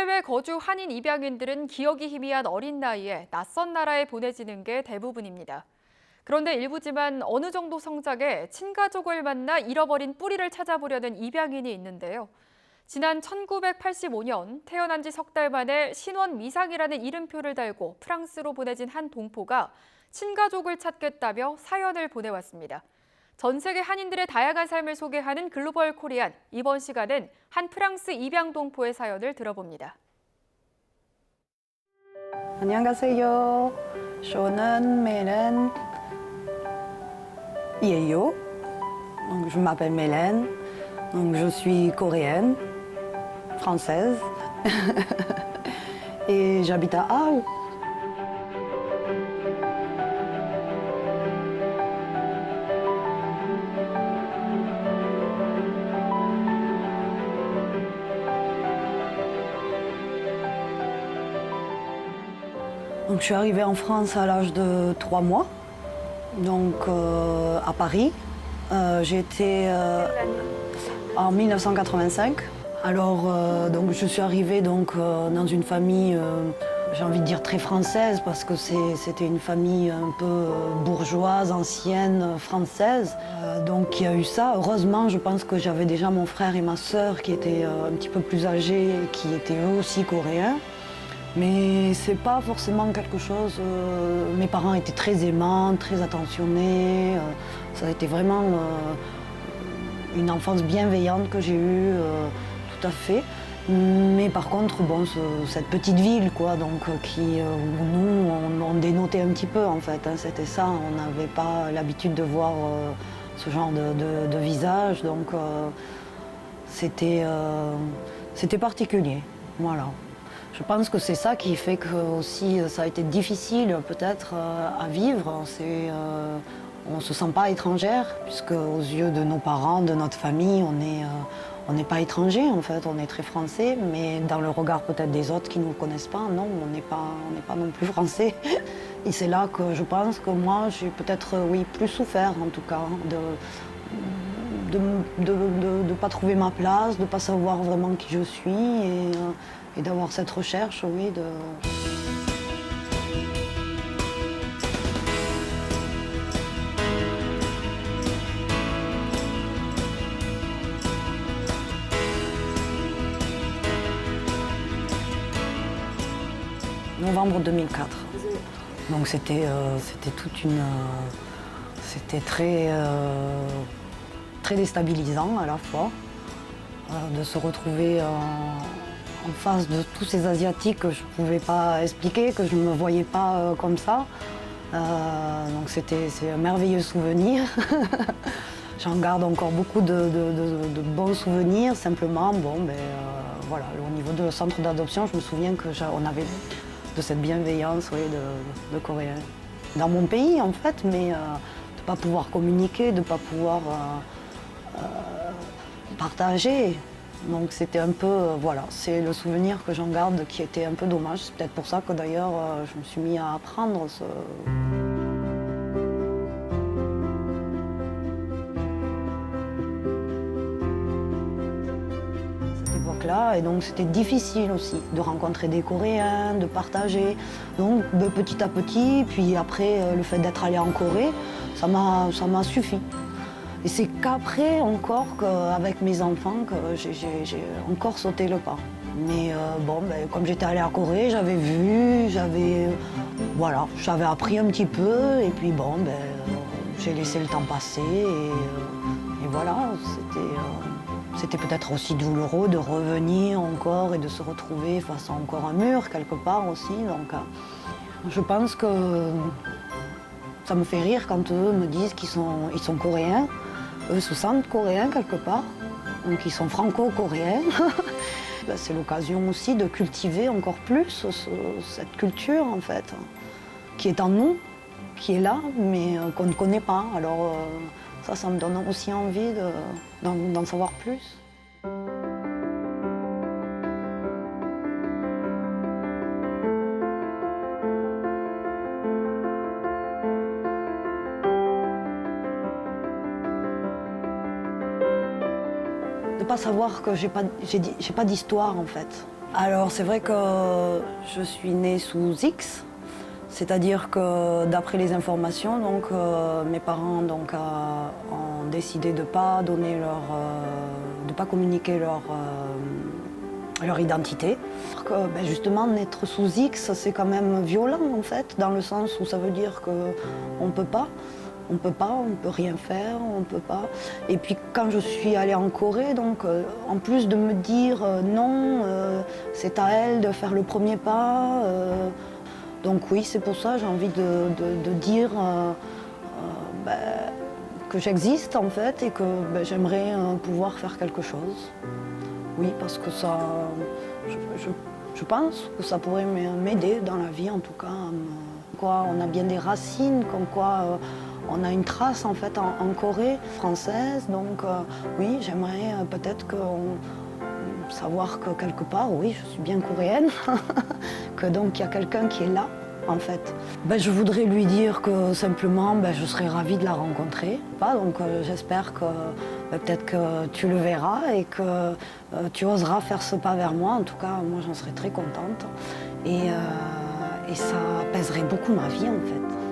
해외 거주 한인 입양인들은 기억이 희미한 어린 나이에 낯선 나라에 보내지는 게 대부분입니다. 그런데 일부지만 어느 정도 성장해 친가족을 만나 잃어버린 뿌리를 찾아보려는 입양인이 있는데요. 지난 1985년 태어난 지 석 달 만에 신원 미상이라는 이름표를 달고 프랑스로 보내진 한 동포가 친가족을 찾겠다며 사연을 보내왔습니다. 전 세계 한인들의 다양한 삶을 소개하는 글로벌 코리안. 이번 시간은 한 프랑스 입양 동포의 사연을 들어봅니다. 안녕하세요. 저는 Mélène Yeyo. Donc, je m'appelle Mélène. Donc, je suis coréenne, française. Et j'habite à Arles. Donc, je suis arrivée en France à l'âge de 3 mois, donc à Paris. J'étais en 1985. Alors, donc, je suis arrivée dans une famille, j'ai envie de dire très française, parce que c'était une famille un peu bourgeoise, ancienne, française. Donc, il y a eu ça. Heureusement, je pense que j'avais déjà mon frère et ma sœur qui étaient un petit peu plus âgés, qui étaient eux aussi coréens. Mais c'est pas forcément quelque chose. Mes parents étaient très aimants, très attentionnés. Ça a été vraiment une enfance bienveillante que j'ai eue, tout à fait. Mais par contre, bon, cette petite ville, quoi, donc où nous, on dénotait un petit peu en fait. Hein, c'était ça. On n'avait pas l'habitude de voir ce genre de visage, donc c'était particulier. Voilà. Je pense que c'est ça qui fait que aussi ça a été difficile peut-être à vivre. On ne se sent pas étrangère, puisque aux yeux de nos parents, de notre famille, on n'est pas étranger en fait, on est très français, mais dans le regard peut-être des autres qui ne nous connaissent pas, non, on n'est pas non plus français. Et c'est là que je pense que moi j'ai peut-être oui, plus souffert en tout cas, de ne pas trouver ma place, de ne pas savoir vraiment qui je suis et d'avoir cette recherche, oui, de... Novembre 2004. Donc c'était c'était très déstabilisant à la fois de se retrouver en face de tous ces Asiatiques que je ne pouvais pas expliquer, que je ne me voyais pas comme ça. Donc c'est un merveilleux souvenir. J'en garde encore beaucoup de bons souvenirs. Simplement, bon, voilà, au niveau de centre d'adoption, je me souviens qu'on avait de cette bienveillance, oui, de Coréens. Dans mon pays, en fait, mais de ne pas pouvoir communiquer, de ne pas pouvoir partager. Donc c'était un peu, voilà, c'est le souvenir que j'en garde qui était un peu dommage. C'est peut-être pour ça que d'ailleurs je me suis mis à apprendre ce... Cette époque-là, et donc c'était difficile aussi de rencontrer des Coréens, de partager. Donc petit à petit, puis après le fait d'être allé en Corée, ça m'a suffi. Et c'est qu'après encore, avec mes enfants, que j'ai encore sauté le pas. Mais bon, comme j'étais allée à Corée, j'avais vu, voilà, j'avais appris un petit peu, et puis bon, j'ai laissé le temps passer, et voilà, c'était peut-être aussi douloureux de revenir encore et de se retrouver face à encore un mur quelque part aussi. Donc, je pense que ça me fait rire quand eux me disent qu'ils sont coréens. Eux se sentent coréens quelque part, donc ils sont franco-coréens. C'est l'occasion aussi de cultiver encore plus cette culture en fait, qui est en nous, qui est là, mais qu'on ne connaît pas. Alors ça me donne aussi envie d'en savoir plus. De ne pas savoir que j'ai pas d'histoire en fait. Alors c'est vrai que je suis née sous X, c'est-à-dire que d'après les informations, donc, mes parents donc, ont décidé de ne pas donner de pas communiquer leur identité. Justement, naître sous X, c'est quand même violent en fait, dans le sens où ça veut dire qu'on ne peut pas. On ne peut rien faire, on peut pas. Et puis quand je suis allée en Corée, donc en plus de me dire non, c'est à elle de faire le premier pas. Donc oui, c'est pour ça j'ai envie de dire ben, que j'existe en fait et que j'aimerais pouvoir faire quelque chose. Oui, parce que ça, je pense que ça pourrait m'aider dans la vie en tout cas. Quoi, on a bien des racines, comme quoi on a une trace en fait en Corée française, donc oui, j'aimerais peut-être savoir que quelque part, oui, je suis bien coréenne, que donc il y a quelqu'un qui est là en fait. Je voudrais lui dire que simplement je serais ravie de la rencontrer. Donc j'espère que peut-être que tu le verras et que tu oseras faire ce pas vers moi. En tout cas, moi j'en serais très contente et ça apaiserait beaucoup ma vie en fait.